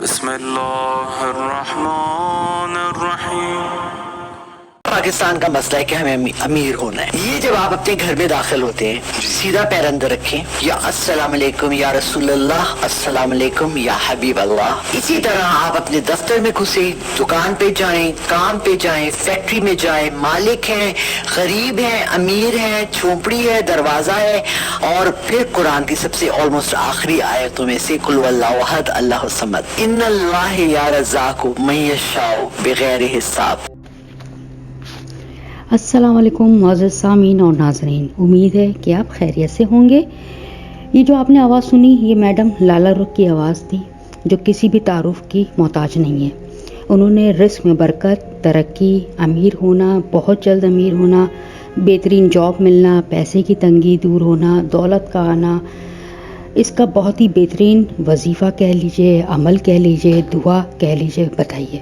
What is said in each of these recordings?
بسم اللہ الرحمن الرحیم۔ پاکستان کا مسئلہ ہے کہ ہمیں امیر ہونا ہے۔ یہ جب آپ اپنے گھر میں داخل ہوتے ہیں سیدھا پیر اندر رکھیں، یا السلام علیکم یا رسول اللہ، السلام علیکم یا حبیب اللہ۔ اسی طرح آپ اپنے دفتر میں گھسے، دکان پہ جائیں، کام پہ جائیں، فیکٹری میں جائیں، مالک ہیں، غریب ہیں، امیر ہیں، جھونپڑی ہے، دروازہ ہے، اور پھر قرآن کی سب سے آلموسٹ آخری آیتوں میں سے قل واللہ احد اللہ الصمد، ان اللہ یا رزاق من یشاء بغیر حساب۔ السلام علیکم معزز سامعین اور ناظرین، امید ہے کہ آپ خیریت سے ہوں گے۔ یہ جو آپ نے آواز سنی یہ میڈم لالہ رخ کی آواز تھی، جو کسی بھی تعارف کی محتاج نہیں ہے۔ انہوں نے رزق میں برکت، ترقی، امیر ہونا، بہت جلد امیر ہونا، بہترین جاب ملنا، پیسے کی تنگی دور ہونا، دولت کا آنا، اس کا بہت ہی بہترین وظیفہ کہہ لیجئے، عمل کہہ لیجئے، دعا کہہ لیجئے بتائیے۔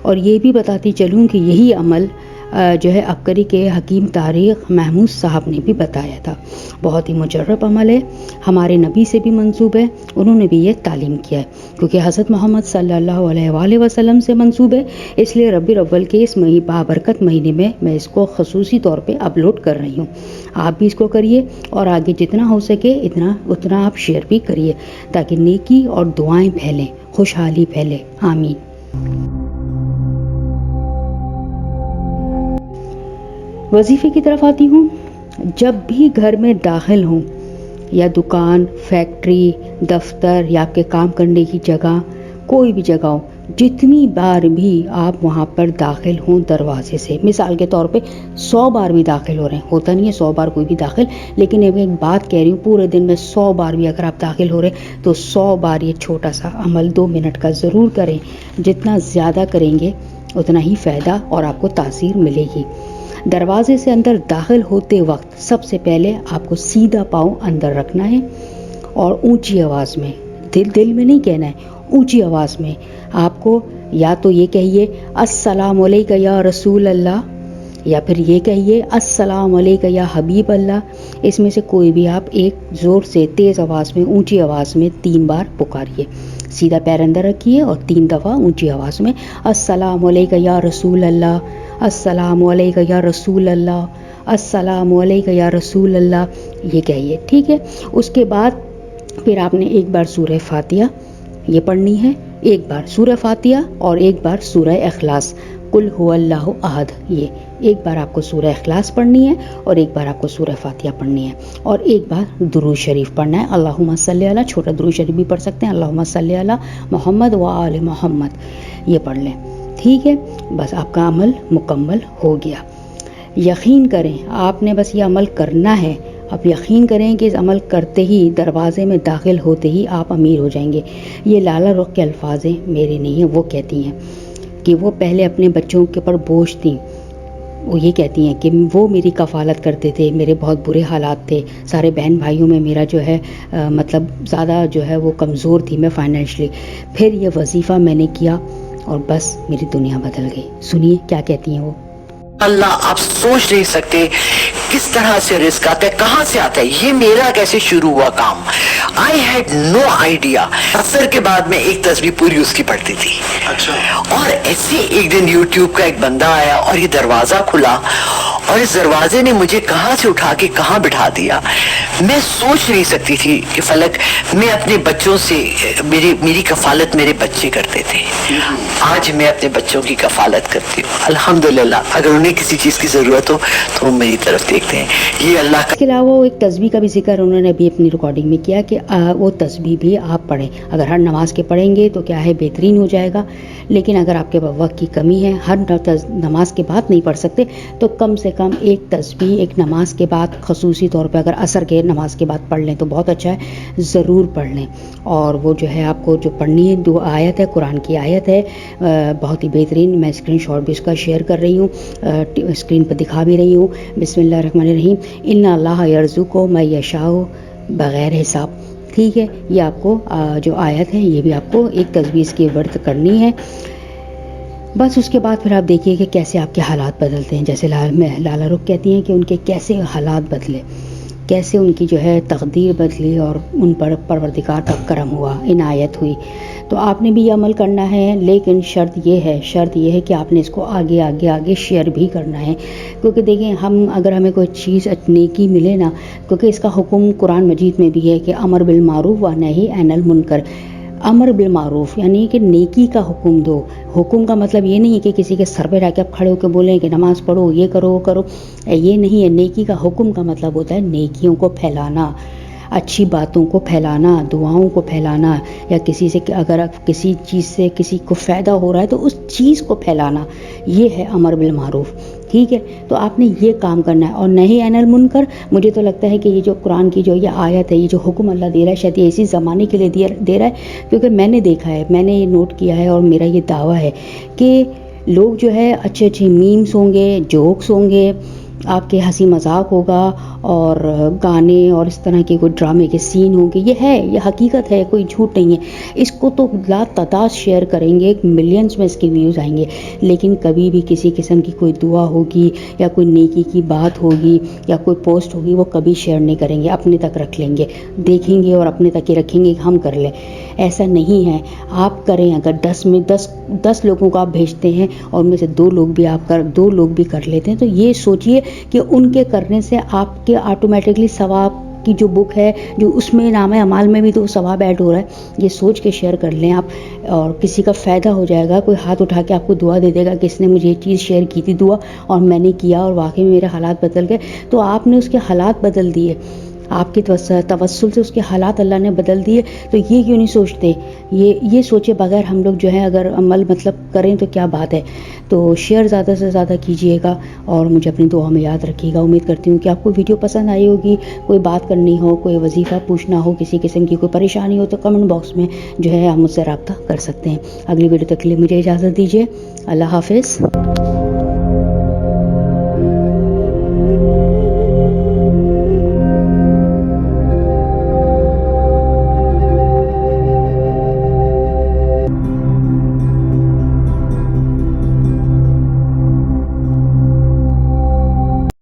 اور یہ بھی بتاتی چلوں کہ یہی عمل جو ہے عبقری کے حکیم تاریخ محمود صاحب نے بھی بتایا تھا۔ بہت ہی مجرب عمل ہے، ہمارے نبی سے بھی منسوب ہے، انہوں نے بھی یہ تعلیم کیا ہے، کیونکہ حضرت محمد صلی اللہ علیہ وآلہ وسلم سے منسوب ہے، اس لیے ربیع الاول کے اس بابرکت مہینے میں اس کو خصوصی طور پہ اپلوڈ کر رہی ہوں۔ آپ بھی اس کو کریے، اور آگے جتنا ہو سکے اتنا آپ شیئر بھی کریے، تاکہ نیکی اور دعائیں پھیلیں، خوشحالی پھیلے، آمین۔ وظیفے کی طرف آتی ہوں۔ جب بھی گھر میں داخل ہوں، یا دکان، فیکٹری، دفتر، یا آپ کے کام کرنے کی جگہ، کوئی بھی جگہ ہو، جتنی بار بھی آپ وہاں پر داخل ہوں دروازے سے، مثال کے طور پہ 100 بار بھی داخل ہو رہے ہیں، ہوتا نہیں ہے 100 بار کوئی بھی داخل، لیکن ایک بات کہہ رہی ہوں، پورے دن میں 100 بار بھی اگر آپ داخل ہو رہے ہیں تو 100 بار یہ چھوٹا سا عمل 2 منٹ کا ضرور کریں۔ جتنا زیادہ کریں گے اتنا ہی فائدہ اور آپ کو تاثیر ملے گی۔ دروازے سے اندر داخل ہوتے وقت سب سے پہلے آپ کو سیدھا پاؤں اندر رکھنا ہے، اور اونچی آواز میں، دل میں نہیں کہنا ہے، اونچی آواز میں آپ کو یا تو یہ کہیے السلام علیکم یا رسول اللہ، یا پھر یہ کہیے السلام علیکم یا حبیب اللہ۔ اس میں سے کوئی بھی آپ ایک زور سے تیز آواز میں، اونچی آواز میں 3 بار پکاریے۔ سیدھا پیر اندر رکھیے اور 3 دفعہ اونچی آواز میں السلام علیکم یا رسول اللہ، السلام علیکم یا رسول اللہ، السلام علیکم یا رسول اللہ، یہ کہیے، ٹھیک ہے۔ اس کے بعد پھر آپ نے ایک بار سورہ فاتحہ یہ پڑھنی ہے، ایک بار سورہ فاتحہ اور ایک بار سورہ اخلاص، قل هو اللہ احد، یہ ایک بار آپ کو سورہ اخلاص پڑھنی ہے اور ایک بار آپ کو سورہ فاتحہ پڑھنی ہے، اور ایک بار درود شریف پڑھنا ہے، اللہم صلی علی، چھوٹا درود شریف بھی پڑھ سکتے ہیں، اللہم صلی علی محمد و آل محمد، یہ پڑھ لیں، ٹھیک ہے۔ بس آپ کا عمل مکمل ہو گیا۔ یقین کریں، آپ نے بس یہ عمل کرنا ہے، آپ یقین کریں کہ اس عمل کرتے ہی، دروازے میں داخل ہوتے ہی آپ امیر ہو جائیں گے۔ یہ لالہ رخ کے الفاظ ہیں، میرے نہیں ہیں، وہ کہتی ہیں کہ وہ پہلے اپنے بچوں کے اوپر بوجھ تھیں، وہ یہ کہتی ہیں کہ وہ میری کفالت کرتے تھے، میرے بہت برے حالات تھے، سارے بہن بھائیوں میں میرا جو ہے مطلب زیادہ جو ہے وہ کمزور تھی میں فائنینشلی، پھر یہ وظیفہ میں نے کیا اور بس میری دنیا بدل گئی۔ سنیے کیا کہتی ہیں وہ۔ اللہ، آپ سوچ نہیں سکتے کس طرح سے رزق آتا ہے، کہاں سے آتا ہے، یہ میرا کیسے شروع ہوا کام، I had no idea۔ اثر کے بعد میں ایک تسبیح پوری اس کی پڑھتی تھی، اور ایسے ایک دن یوٹیوب کا ایک بندہ آیا اور یہ دروازہ کھلا، اور اس دروازے نے مجھے کہاں سے اٹھا کے کہاں بٹھا دیا۔ میں سوچ نہیں سکتی تھی کہ فلک، میں اپنے بچوں سے، میری کفالت میرے بچے کرتے تھے، آج میں اپنے بچوں کی کفالت کرتی ہوں، الحمدللہ۔ اگر انہیں کسی چیز کی ضرورت ہو تو وہ میری طرف دیکھتے ہیں۔ یہ اللہ کا۔ اس کے علاوہ ایک تسبیح کا بھی ذکر انہوں نے بھی اپنی ریکارڈنگ میں کیا کہ وہ تسبیح بھی آپ پڑھیں، اگر ہر نماز کے پڑھیں گے تو کیا ہے بہترین ہو جائے گا، لیکن اگر آپ کے وقت کی کمی ہے، ہر نماز کے بعد نہیں پڑھ سکتے، تو کم سے کم ایک تسبیح ایک نماز کے بعد، خصوصی طور پہ اگر عصر کے نماز کے بعد پڑھ لیں تو بہت اچھا ہے، ضرور پڑھ لیں۔ اور وہ جو ہے آپ کو جو پڑھنی ہے، 2 آیت ہے، قرآن کی آیت ہے، بہت ہی بہترین، میں اسکرین شاٹ بھی اس کا شیئر کر رہی ہوں، اسکرین پہ دکھا بھی رہی ہوں۔ بسم اللہ الرحمن الرحیم، ان اللہ یرزق من یشاء بغیر حساب، ٹھیک ہے۔ یہ آپ کو جو آیت ہے یہ بھی آپ کو ایک تجویز کی ورد کرنی ہے۔ بس اس کے بعد پھر آپ دیکھیے کہ کیسے آپ کے حالات بدلتے ہیں، جیسے لالہ رخ کہتی ہیں کہ ان کے کیسے حالات بدلے، کیسے ان کی جو ہے تقدیر بدلی اور ان پر پروردگار کا کرم ہوا، عنایت ہوئی۔ تو آپ نے بھی یہ عمل کرنا ہے، لیکن شرط یہ ہے کہ آپ نے اس کو آگے شیئر بھی کرنا ہے، کیونکہ دیکھیں اگر ہمیں کوئی چیز نیکی ملے نا، کیونکہ اس کا حکم قرآن مجید میں بھی ہے کہ امر بالمعروف و نہی عن المنکر۔ امر بالمعروف یعنی کہ نیکی کا حکم دو۔ حکم کا مطلب یہ نہیں ہے کہ کسی کے سر پہ رہ کے آپ کھڑے ہو کے بولیں کہ نماز پڑھو، یہ کرو وہ کرو، یہ نہیں ہے۔ نیکی کا حکم کا مطلب ہوتا ہے نیکیوں کو پھیلانا، اچھی باتوں کو پھیلانا، دعاؤں کو پھیلانا، یا کسی سے اگر کسی چیز سے کسی کو فائدہ ہو رہا ہے تو اس چیز کو پھیلانا، یہ ہے امر بالمعروف، ٹھیک ہے۔ تو آپ نے یہ کام کرنا ہے، اور نہی عن المنکر، مجھے تو لگتا ہے کہ یہ جو قرآن کی جو یہ آیت ہے، یہ جو حکم اللہ دے رہا ہے، شاید یہ اسی زمانے کے لیے دے رہا ہے، کیونکہ میں نے دیکھا ہے، میں نے یہ نوٹ کیا ہے، اور میرا یہ دعویٰ ہے کہ لوگ جو ہے اچھے میمز ہوں گے، جوکس ہوں گے، آپ کے ہنسی مذاق ہوگا، اور گانے اور اس طرح کے کوئی ڈرامے کے سین ہوں گے، یہ حقیقت ہے، کوئی جھوٹ نہیں ہے۔ اس کو تو لا تعداد شیئر کریں گے، ملینز میں اس کے ویوز آئیں گے، لیکن کبھی بھی کسی قسم کی کوئی دعا ہوگی یا کوئی نیکی کی بات ہوگی یا کوئی پوسٹ ہوگی، وہ کبھی شیئر نہیں کریں گے، اپنے تک رکھ لیں گے، دیکھیں گے اور اپنے تک ہی رکھیں گے کہ ہم کر لیں۔ ایسا نہیں ہے، آپ کریں۔ اگر 10 لوگوں کو آپ بھیجتے ہیں اور ان میں سے 2 لوگ بھی کر لیتے ہیں، تو یہ سوچئے کہ ان کے کرنے سے آپ کے آٹومیٹکلی ثواب کی جو بک ہے، جو اس میں نام اعمال میں بھی تو ثواب ایڈ ہو رہا ہے۔ یہ سوچ کے شیئر کر لیں آپ، اور کسی کا فائدہ ہو جائے گا، کوئی ہاتھ اٹھا کے آپ کو دعا دے دے گا کہ اس نے مجھے یہ چیز شیئر کی تھی دعا، اور میں نے کیا اور واقعی میں میرے حالات بدل گئے، تو آپ نے اس کے حالات بدل دیے، آپ کے توسل سے اس کے حالات اللہ نے بدل دیے۔ تو یہ کیوں نہیں سوچتے؟ یہ سوچے بغیر ہم لوگ جو ہے اگر عمل کریں تو کیا بات ہے۔ تو شیئر زیادہ سے زیادہ کیجئے گا، اور مجھے اپنی دعا میں یاد رکھیے گا۔ امید کرتی ہوں کہ آپ کو ویڈیو پسند آئی ہوگی۔ کوئی بات کرنی ہو، کوئی وظیفہ پوچھنا ہو، کسی قسم کی کوئی پریشانی ہو، تو کمنٹ باکس میں جو ہے آپ مجھ سے رابطہ کر سکتے ہیں۔ اگلی ویڈیو تک کے لیے مجھے اجازت دیجیے۔ اللہ حافظ۔